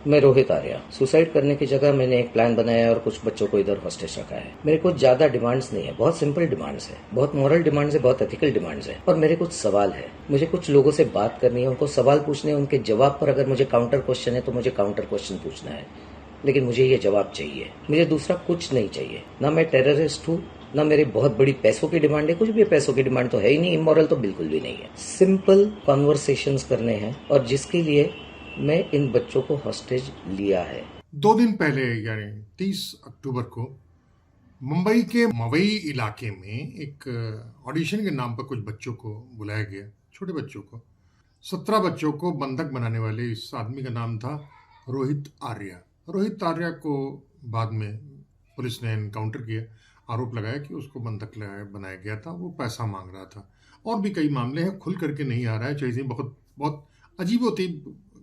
मैं रोहित आर्या। सुसाइड करने की जगह मैंने एक प्लान बनाया और कुछ बच्चों को इधर हॉस्टेज रखा है। मेरे कुछ ज्यादा डिमांड्स नहीं है, बहुत सिंपल डिमांड्स है, बहुत मॉरल डिमांड्स है, बहुत एथिकल डिमांड्स है। और मेरे कुछ सवाल है, मुझे कुछ लोगों से बात करनी है, उनको सवाल पूछने हैं, उनके जवाब पर अगर मुझे काउंटर क्वेश्चन है तो मुझे काउंटर क्वेश्चन पूछना है, लेकिन मुझे ये जवाब चाहिए। मुझे दूसरा कुछ नहीं चाहिए। ना मैं टेररिस्ट हूँ, ना मेरी बहुत बड़ी पैसों की डिमांड है। कुछ भी पैसों की डिमांड तो है ही नहीं, इमोरल तो बिल्कुल भी नहीं है। सिंपल कॉन्वर्सेशंस करने हैं और जिसके लिए मैं इन बच्चों को हॉस्टेज लिया है। 2 दिन पहले यानी 30 अक्टूबर को मुंबई के मवई इलाके में एक ऑडिशन के नाम पर कुछ बच्चों को बुलाया गया, छोटे बच्चों को। 17 बच्चों को बंधक बनाने वाले इस आदमी का नाम था रोहित आर्या। रोहित आर्या को बाद में पुलिस ने एनकाउंटर किया, आरोप लगाया कि उसको बंधक बनाया गया था, वो पैसा मांग रहा था। और भी कई मामले हैं, खुल करके नहीं आ रहा है, चीज़ें बहुत बहुत अजीब होती,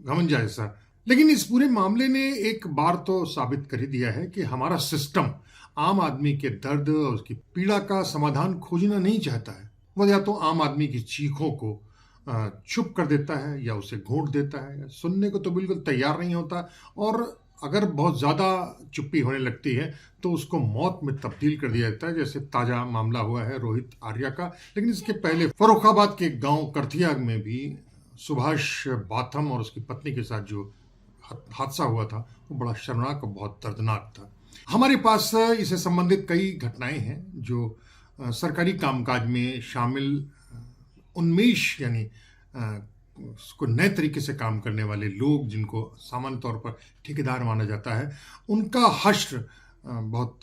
घमंड जैसा। लेकिन इस पूरे मामले ने एक बार तो साबित कर ही दिया है कि हमारा सिस्टम आम आदमी के दर्द और उसकी पीड़ा का समाधान खोजना नहीं चाहता है। वो या तो आम आदमी की चीखों को चुप कर देता है या उसे घोंट देता है, सुनने को तो बिल्कुल तैयार नहीं होता। और अगर बहुत ज़्यादा चुप्पी होने लगती है तो उसको मौत में तब्दील कर दिया जाता है, जैसे ताज़ा मामला हुआ है रोहित आर्या का। लेकिन इसके पहले फर्रुखाबाद के गांव करथिया में भी सुभाष बाथम और उसकी पत्नी के साथ जो हादसा हुआ था वो बड़ा शर्मनाक और बहुत दर्दनाक था। हमारे पास इससे संबंधित कई घटनाएं हैं जो सरकारी कामकाज में शामिल उन्मेष यानी उसको नए तरीके से काम करने वाले लोग, जिनको सामान्य तौर पर ठेकेदार माना जाता है, उनका हश्र बहुत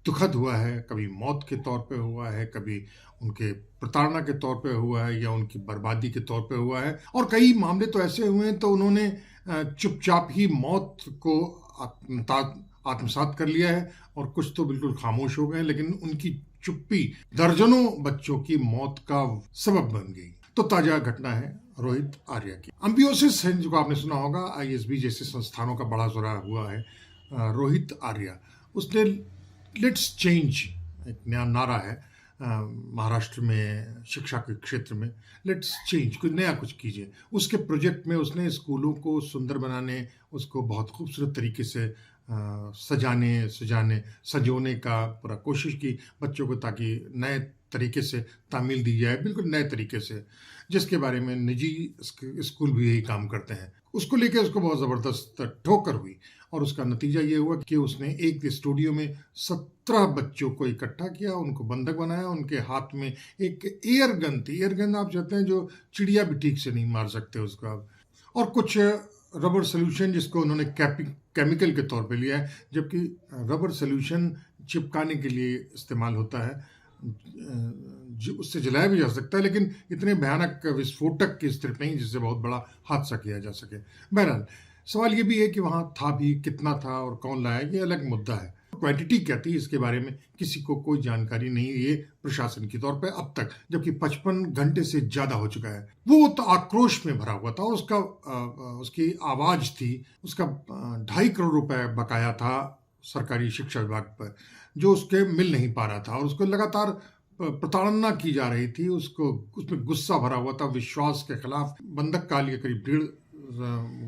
दुखद हुआ है। कभी मौत के तौर पे हुआ है, कभी उनके प्रताड़ना के तौर पे हुआ है या उनकी बर्बादी के तौर पे हुआ है। और कई मामले तो ऐसे हुए हैं तो उन्होंने चुपचाप ही मौत को आत्मसात कर लिया है और कुछ तो बिल्कुल खामोश हो गए, लेकिन उनकी चुप्पी दर्जनों बच्चों की मौत का सबब बन गई। तो ताजा घटना है रोहित आर्या की। एम्बियोसिस है जिसको आपने सुना होगा, आईएसबी जैसे संस्थानों का बड़ा जोरा हुआ है। रोहित आर्या, उसने लेट्स चेंज, एक नया नारा है महाराष्ट्र में शिक्षा के क्षेत्र में, लेट्स चेंज, कुछ नया कुछ कीजिए। उसके प्रोजेक्ट में उसने स्कूलों को सुंदर बनाने, उसको बहुत खूबसूरत तरीके से सजोने का पूरा कोशिश की बच्चों को, ताकि नए तरीके से तामील दी जाए, बिल्कुल नए तरीके से, जिसके बारे में निजी स्कूल भी यही काम करते हैं। उसको लेके उसको बहुत ज़बरदस्त ठोकर हुई और उसका नतीजा ये हुआ कि उसने एक स्टूडियो में 17 बच्चों को इकट्ठा किया, उनको बंधक बनाया। उनके हाथ में एक एयर गन थी, एयर गन आप चाहते हैं जो चिड़िया भी ठीक से नहीं मार सकते उसका, और कुछ रबर सोल्यूशन जिसको उन्होंने केमिकल के तौर पे लिया है, जबकि रबर सोल्यूशन चिपकाने के लिए इस्तेमाल होता है, उससे जलाया भी जा सकता है, लेकिन इतने भयानक विस्फोटक की स्थिति नहीं जिससे बहुत बड़ा हादसा किया जा सके। बहरहाल सवाल ये भी है कि वहाँ था भी कितना था और कौन लाया, ये अलग मुद्दा है। क्वांटिटी क्या थी इसके बारे में किसी को कोई जानकारी नहीं है प्रशासन के तौर पे अब तक, जबकि 55 घंटे से ज़्यादा हो चुका है। वो तो आक्रोश में भरा हुआ था और उसकी आवाज़ थी, उसका 2.5 करोड़ रुपए बकाया था सरकारी शिक्षा विभाग पर, जो उसके मिल नहीं पा रहा था और उसको लगातार प्रताड़ना की जा रही थी। उसमें गुस्सा भरा हुआ था विश्वास के खिलाफ। बंधक काल के करीब 1.5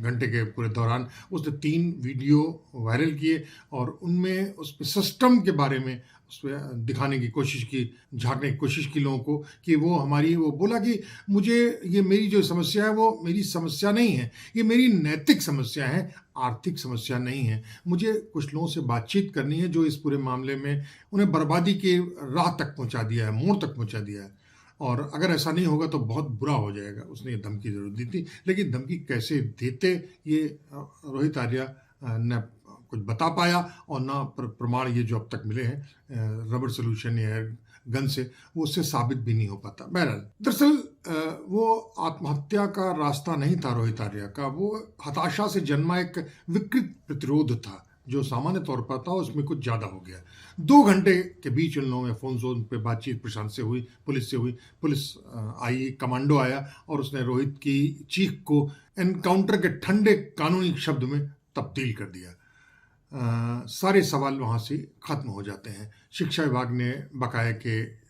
घंटे के पूरे दौरान उसने 3 वीडियो वायरल किए और उनमें उस सिस्टम के बारे में उसमें दिखाने की कोशिश की, झांकने की कोशिश की लोगों को कि वो बोला कि मुझे ये मेरी जो समस्या है वो मेरी समस्या नहीं है, ये मेरी नैतिक समस्या है, आर्थिक समस्या नहीं है। मुझे कुछ लोगों से बातचीत करनी है जो इस पूरे मामले में उन्हें बर्बादी के राह तक पहुंचा दिया है, मोड़ तक पहुंचा दिया है, और अगर ऐसा नहीं होगा तो बहुत बुरा हो जाएगा। उसने ये धमकी जरूर दी थी, लेकिन धमकी कैसे देते ये रोहित आर्या ने कुछ बता पाया और ना प्रमाण ये जो अब तक मिले हैं रबर सोल्यूशन या गन से, वो उससे साबित भी नहीं हो पाता। बहरहाल दरअसल वो आत्महत्या का रास्ता नहीं था रोहित आर्या का, वो हताशा से जन्मा एक विकृत प्रतिरोध था जो सामान्य तौर पर था, उसमें कुछ ज़्यादा हो गया। 2 घंटे के बीच उन लोगों में फ़ोन जोन पे बातचीत प्रशांत से हुई, पुलिस से हुई। पुलिस आई, कमांडो आया और उसने रोहित की चीख को एनकाउंटर के ठंडे कानूनी शब्द में तब्दील कर दिया। सारे सवाल वहाँ से ख़त्म हो जाते हैं। शिक्षा विभाग ने बकाया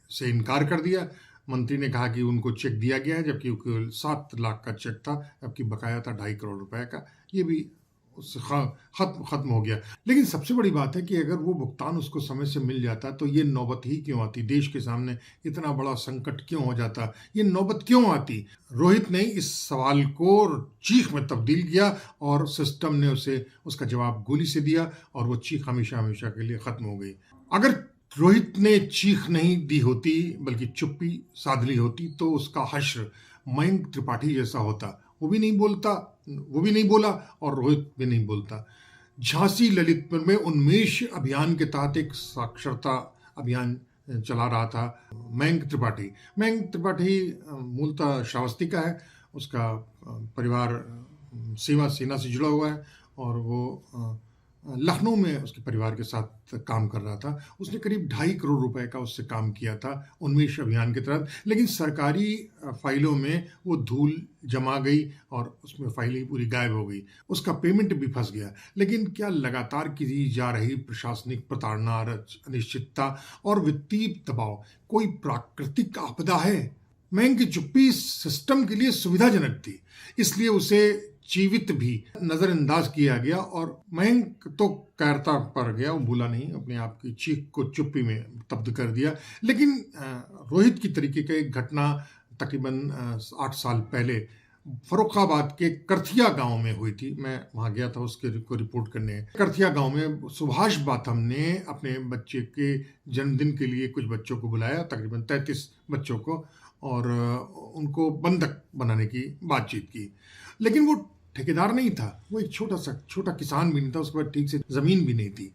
से इनकार कर दिया। मंत्री ने कहा कि उनको चेक दिया गया है, जबकि केवल 7 लाख का चेक था, जबकि बकाया था 2.5 करोड़ रुपए का। ये भी उससे खत्म हो गया। लेकिन सबसे बड़ी बात है कि अगर वो भुगतान उसको समय से मिल जाता तो ये नौबत ही क्यों आती? देश के सामने इतना बड़ा संकट क्यों हो जाता? ये नौबत क्यों आती? रोहित ने इस सवाल को चीख में तब्दील किया और सिस्टम ने उसे उसका जवाब गोली से दिया और वो चीख हमेशा हमेशा के लिए खत्म हो गई। अगर रोहित ने चीख नहीं दी होती बल्कि चुप्पी साध ली होती तो उसका हश्र मयंक त्रिपाठी जैसा होता। वो भी नहीं बोलता, वो भी नहीं बोला और रोहित भी नहीं बोलता। झांसी ललितपुर में उन्मेष अभियान के तहत एक साक्षरता अभियान चला रहा था मयंक त्रिपाठी मूलतः श्रावस्ती का है। उसका परिवार सेना से जुड़ा हुआ है और वो लखनऊ में उसके परिवार के साथ काम कर रहा था। उसने करीब 2.5 करोड़ रुपए का उससे काम किया था उन्मेष अभियान के तहत, लेकिन सरकारी फाइलों में वो धूल जमा गई और उसमें फाइलें पूरी गायब हो गई। उसका पेमेंट भी फंस गया। लेकिन क्या लगातार की जा रही प्रशासनिक प्रताड़ना, अनिश्चितता और वित्तीय दबाव कोई प्राकृतिक आपदा है? मयंक की चुप्पी सिस्टम के लिए सुविधाजनक थी, इसलिए उसे जीवित भी नजरअंदाज किया गया और मयंक तो कायरता पर गया, वो भूला नहीं, अपने आप की चीख को चुप्पी में तब्दील कर दिया। लेकिन रोहित की तरीके का एक घटना तकरीबन 8 साल पहले फर्रुखाबाद के करथिया गांव में हुई थी। मैं वहां गया था उसके को रिपोर्ट करने। करथिया गांव में सुभाष बाथम ने अपने बच्चे के जन्मदिन के लिए कुछ बच्चों को बुलाया, तकरीबन 33 बच्चों को, और उनको बंधक बनाने की बातचीत की। लेकिन वो ठेकेदार नहीं था, वो एक छोटा किसान भी नहीं था, उसके पास ठीक से जमीन भी नहीं थी।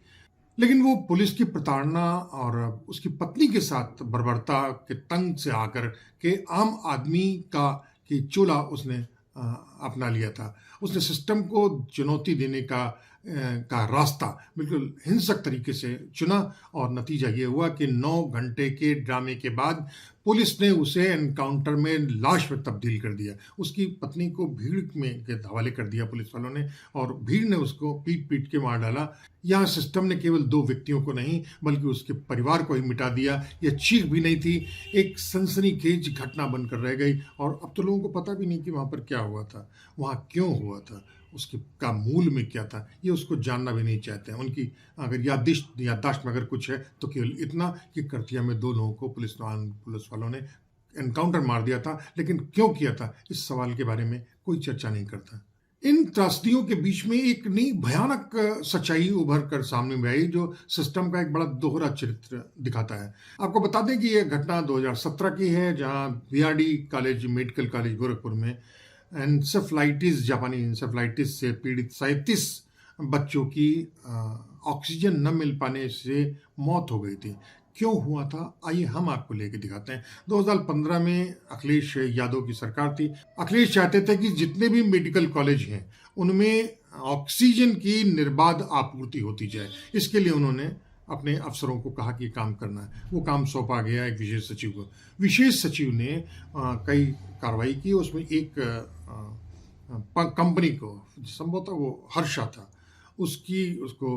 लेकिन वो पुलिस की प्रताड़ना और उसकी पत्नी के साथ बर्बरता के तंग से आकर के आम आदमी की चोला उसने अपना लिया था। उसने सिस्टम को चुनौती देने का रास्ता बिल्कुल हिंसक तरीके से चुना और नतीजा ये हुआ कि 9 घंटे के ड्रामे के बाद पुलिस ने उसे एनकाउंटर में लाश में तब्दील कर दिया। उसकी पत्नी को भीड़ में के हवाले कर दिया पुलिस वालों ने और भीड़ ने उसको पीट पीट के मार डाला। यहाँ सिस्टम ने केवल 2 व्यक्तियों को नहीं बल्कि उसके परिवार को ही मिटा दिया। यह चीख भी नहीं थी, एक सनसनीखेज घटना बनकर रह गई और अब तो लोगों को पता भी नहीं कि वहाँ पर क्या हुआ था, वहाँ क्यों हुआ था, उसके का मूल में क्या था, ये उसको जानना भी नहीं चाहते हैं। उनकी अगर याददाश्त में अगर कुछ है तो केवल इतना कि करथिया में 2 लोगों को पुलिस वालों ने एनकाउंटर मार दिया था। लेकिन क्यों किया था, इस सवाल के बारे में कोई चर्चा नहीं करता। इन त्रासदियों के बीच में एक नई भयानक सच्चाई उभर कर सामने में आई जो सिस्टम का एक बड़ा दोहरा चरित्र दिखाता है। आपको बता दें कि यह घटना 2017 की है, जहां BRD college, medical college Gorakhpur में जापानी इंसेफ्लाइटिस से पीड़ित 37 बच्चों की ऑक्सीजन न मिल पाने से मौत हो गई थी। क्यों हुआ था, आइए हम आपको लेके दिखाते हैं। 2015 में अखिलेश यादव की सरकार थी। अखिलेश चाहते थे कि जितने भी मेडिकल कॉलेज हैं उनमें ऑक्सीजन की निर्बाध आपूर्ति होती जाए। इसके लिए उन्होंने अपने अफसरों को कहा कि काम करना है। वो काम सौंपा गया एक विशेष सचिव को। विशेष सचिव ने कई कार्रवाई की। उसमें एक कंपनी को, संभवतः वो हर्षा था, उसको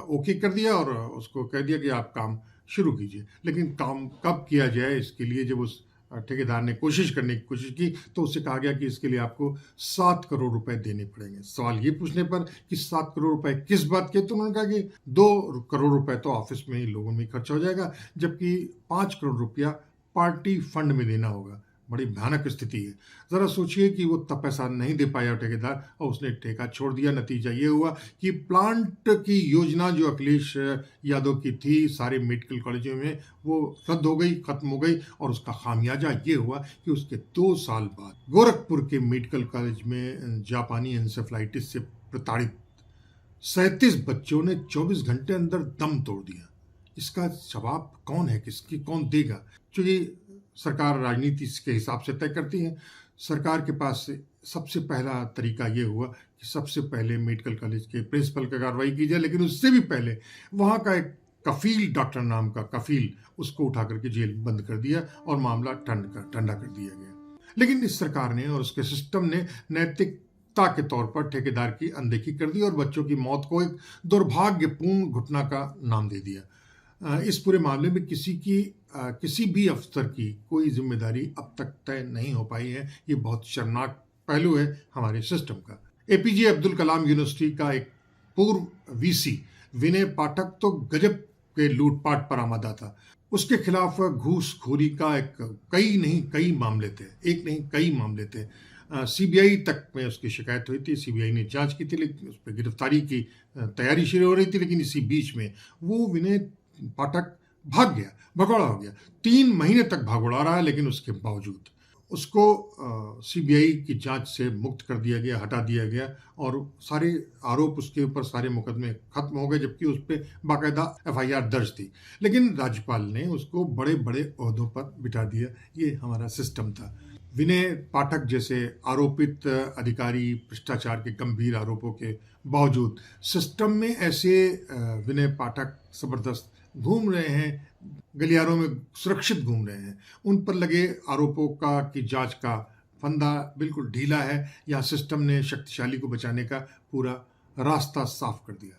ओके कर दिया और उसको कह दिया कि आप काम शुरू कीजिए। लेकिन काम कब किया जाए, इसके लिए जब उस ठेकेदार ने करने की कोशिश की तो उससे कहा गया कि इसके लिए आपको 7 करोड़ रुपए देने पड़ेंगे। सवाल ये पूछने पर कि 7 करोड़ रुपए किस बात के, तो उन्होंने कहा कि 2 करोड़ रुपए तो ऑफिस में ही लोगों में खर्चा हो जाएगा, जबकि 5 करोड़ रुपया पार्टी फंड में देना होगा। बड़ी भयानक स्थिति है। जरा सोचिए कि वो तब पैसा नहीं दे पाया ठेकेदार और उसने ठेका छोड़ दिया। नतीजा ये हुआ कि प्लांट की योजना जो अखिलेश यादव की थी सारे मेडिकल कॉलेजों में, वो रद्द हो गई, खत्म हो गई। और उसका खामियाजा ये हुआ कि उसके 2 साल बाद गोरखपुर के मेडिकल कॉलेज में जापानी इंसेफ्लाइटिस से प्रताड़ित 37 बच्चों ने 24 घंटे अंदर दम तोड़ दिया। इसका जवाब कौन है, कौन देगा? क्योंकि सरकार राजनीति के हिसाब से तय करती है। सरकार के पास सबसे पहला तरीका ये हुआ कि सबसे पहले मेडिकल कॉलेज के प्रिंसिपल पर कार्रवाई की जाए, लेकिन उससे भी पहले वहाँ का एक कफील, डॉक्टर नाम का कफील, उसको उठा करके जेल बंद कर दिया और मामला ठंडा कर दिया गया। लेकिन इस सरकार ने और उसके सिस्टम ने नैतिकता के तौर पर ठेकेदार की अनदेखी कर दी और बच्चों की मौत को एक दुर्भाग्यपूर्ण घटना का नाम दे दिया। इस पूरे मामले में किसी भी अफसर की कोई जिम्मेदारी अब तक तय नहीं हो पाई है। ये बहुत शर्मनाक पहलू है हमारे सिस्टम का। एपीजे अब्दुल कलाम यूनिवर्सिटी का एक पूर्व वीसी विनय पाठक तो गजब के लूटपाट पर आमादा था। उसके खिलाफ घूसखोरी का कई मामले थे, एक नहीं कई मामले थे। सीबीआई तक में उसकी शिकायत हुई थी, सीबीआई ने जांच की थी, लेकिन उस पर गिरफ्तारी की तैयारी शुरू हो रही थी, लेकिन इसी बीच में वो विनय पाठक भाग गया, भगौड़ा हो गया। 3 महीने तक भगौड़ा रहा, लेकिन उसके बावजूद उसको सीबीआई की जांच से मुक्त कर दिया गया, हटा दिया गया और सारे आरोप उसके ऊपर, सारे मुकदमे खत्म हो गए, जबकि उस पर बाकायदा एफआईआर दर्ज थी। लेकिन राज्यपाल ने उसको बड़े बड़े ओहदों पर बिठा दिया। ये हमारा सिस्टम था। विनय पाठक जैसे आरोपित अधिकारी भ्रष्टाचार के गंभीर आरोपों के बावजूद सिस्टम में ऐसे विनय पाठक जबरदस्त घूम रहे हैं, गलियारों में सुरक्षित घूम रहे हैं। उन पर लगे आरोपों की जांच का फंदा बिल्कुल ढीला है। यहाँ सिस्टम ने शक्तिशाली को बचाने का पूरा रास्ता साफ कर दिया।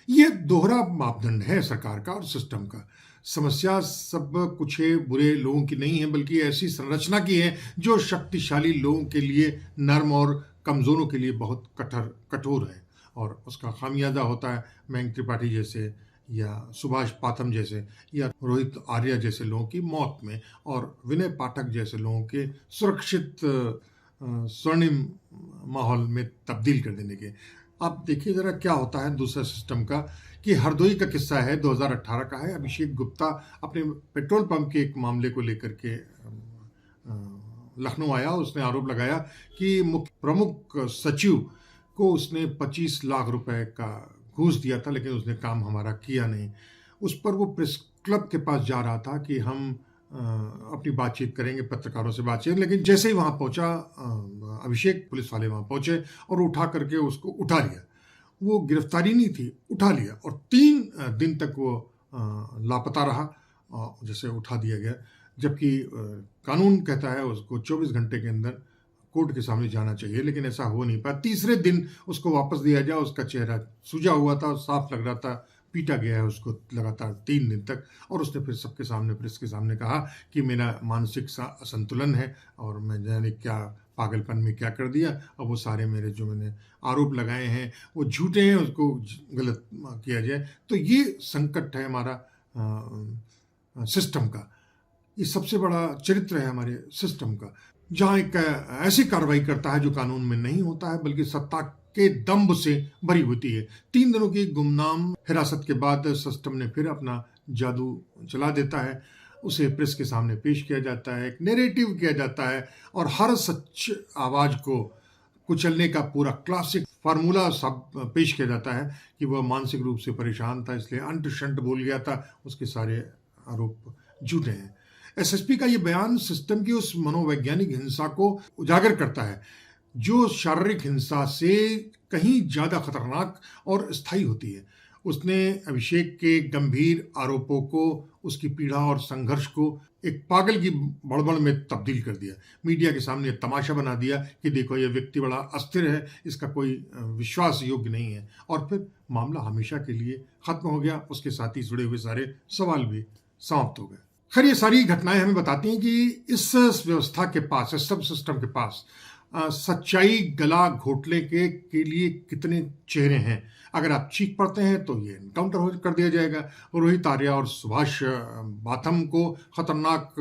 ये दोहरा मापदंड है सरकार का और सिस्टम का। समस्या सब कुछ बुरे लोगों की नहीं है, बल्कि ऐसी संरचना की है जो शक्तिशाली लोगों के लिए नर्म और कमजोरों के लिए बहुत कठोर है, और उसका खामियाजा होता है मयंक त्रिपाठी जैसे, या सुभाष पाठक जैसे, या रोहित आर्या जैसे लोगों की मौत में, और विनय पाठक जैसे लोगों के सुरक्षित स्वर्णिम माहौल में तब्दील कर देने के। आप देखिए जरा क्या होता है दूसरा सिस्टम का, कि हरदोई का किस्सा है, 2018 का है। अभिषेक गुप्ता अपने पेट्रोल पंप के एक मामले को लेकर के लखनऊ आया। उसने आरोप लगाया कि मुख्य प्रमुख सचिव को उसने 25 लाख रुपए का घूस दिया था, लेकिन उसने काम हमारा किया नहीं। उस पर वो प्रेस क्लब के पास जा रहा था कि हम अपनी बातचीत करेंगे, पत्रकारों से बातचीत, लेकिन जैसे ही वहाँ पहुँचा अभिषेक, पुलिस वाले वहाँ पहुँचे और उठा करके उसको उठा लिया। वो गिरफ्तारी नहीं थी, उठा लिया, और 3 दिन तक वो लापता रहा, जैसे उठा दिया गया। जबकि कानून कहता है उसको 24 घंटे के अंदर कोर्ट के सामने जाना चाहिए, लेकिन ऐसा हो नहीं पाया। तीसरे दिन उसको वापस दिया गया। उसका चेहरा सूजा हुआ था, साफ लग रहा था पीटा गया है उसको लगातार 3 दिन तक, और उसने फिर सबके सामने, प्रेस के सामने कहा कि मेरा मानसिक असंतुलन है और मैं जाने क्या पागलपन में क्या कर दिया। अब वो सारे मेरे जो मैंने आरोप लगाए हैं वो झूठे हैं, उसको गलत किया जाए। तो ये संकट है हमारा सिस्टम का। ये सबसे बड़ा चरित्र है हमारे सिस्टम का, जहाँ एक ऐसी कार्रवाई करता है जो कानून में नहीं होता है, बल्कि सत्ता के दंभ से भरी होती है। 3 दिनों की गुमनाम हिरासत के बाद सिस्टम ने फिर अपना जादू चला देता है। उसे प्रेस के सामने पेश किया जाता है, एक नैरेटिव किया जाता है, और हर सच आवाज को कुचलने का पूरा क्लासिक फार्मूला सब पेश किया जाता है कि वह मानसिक रूप से परेशान था, इसलिए अंट शंट भूल गया था। उसके सारे आरोप झूठे हैं। एसएसपी का ये बयान सिस्टम की उस मनोवैज्ञानिक हिंसा को उजागर करता है जो शारीरिक हिंसा से कहीं ज्यादा खतरनाक और स्थायी होती है। उसने अभिषेक के गंभीर आरोपों को, उसकी पीड़ा और संघर्ष को एक पागल की बड़बड़ में तब्दील कर दिया। मीडिया के सामने तमाशा बना दिया कि देखो ये व्यक्ति बड़ा अस्थिर है, इसका कोई विश्वास योग्य नहीं है, और फिर मामला हमेशा के लिए खत्म हो गया। उसके साथ ही जुड़े हुए सारे सवाल भी समाप्त हो गए। खैर, ये सारी घटनाएं हमें बताती हैं कि इस व्यवस्था के पास, इस सब सिस्टम के पास सच्चाई गला घोटने के लिए कितने चेहरे हैं। अगर आप चीख पड़ते हैं तो ये एनकाउंटर कर दिया जाएगा। रोहित आर्या और सुभाष बाथम को खतरनाक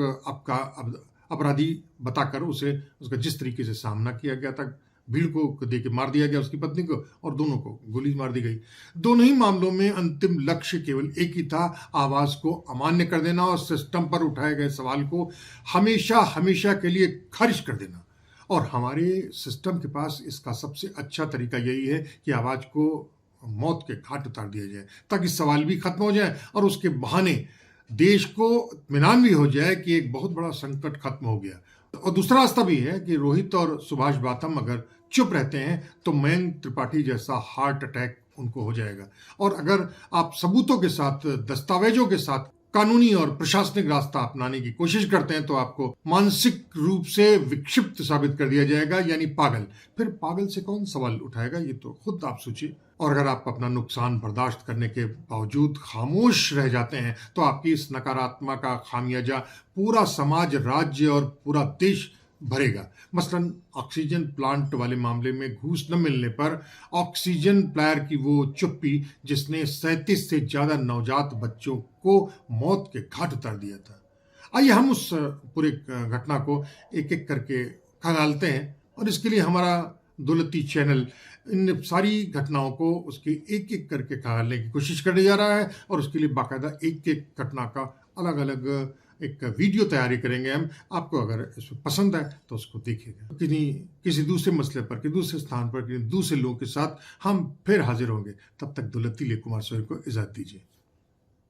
अपराधी बताकर उसका जिस तरीके से सामना किया गया था, भीड़ को दे के मार दिया गया उसकी पत्नी को, और दोनों को गोली मार दी गई। दोनों ही मामलों में अंतिम लक्ष्य केवल एक ही था, आवाज को अमान्य कर देना और सिस्टम पर उठाए गए सवाल को हमेशा हमेशा के लिए खारिज कर देना। और हमारे सिस्टम के पास इसका सबसे अच्छा तरीका यही है कि आवाज को मौत के घाट उतार दिया जाए, ताकि सवाल भी खत्म हो जाए और उसके बहाने देश को इत्मीनान भी हो जाए कि एक बहुत बड़ा संकट खत्म हो गया। और दूसरा रास्ता भी है कि रोहित और सुभाष बाथम अगर चुप रहते हैं तो मयंक त्रिपाठी जैसा हार्ट अटैक उनको हो जाएगा। और अगर आप सबूतों के साथ, दस्तावेजों के साथ कानूनी और प्रशासनिक रास्ता अपनाने की कोशिश करते हैं तो आपको मानसिक रूप से विक्षिप्त साबित कर दिया जाएगा, यानी पागल। फिर पागल से कौन सवाल उठाएगा, ये तो खुद आप सोचिए। और अगर आप अपना नुकसान बर्दाश्त करने के बावजूद खामोश रह जाते हैं तो आपकी इस नकारात्मक का खामियाजा पूरा समाज, राज्य और पूरा देश भरेगा। मसलन ऑक्सीजन प्लांट वाले मामले में घूस न मिलने पर ऑक्सीजन प्लायर की वो चुप्पी जिसने 37 से ज्यादा नवजात बच्चों को मौत के घाट उतार दिया था। आइए हम उस पूरे घटना को एक एक करके खंगालते हैं, और इसके लिए हमारा दौलती चैनल इन सारी घटनाओं को उसके एक एक करके खंगालने की कोशिश करने जा रहा है, और उसके लिए बाकायदा एक एक घटना का अलग अलग एक वीडियो तैयारी करेंगे हम। आपको अगर इसमें पसंद आए तो उसको देखिएगा। किसी दूसरे मसले पर, किसी दूसरे स्थान पर, किसी दूसरे लोगों के साथ हम फिर हाजिर होंगे। तब तक दौलती कुमार सोहेल को इजाजत दीजिए।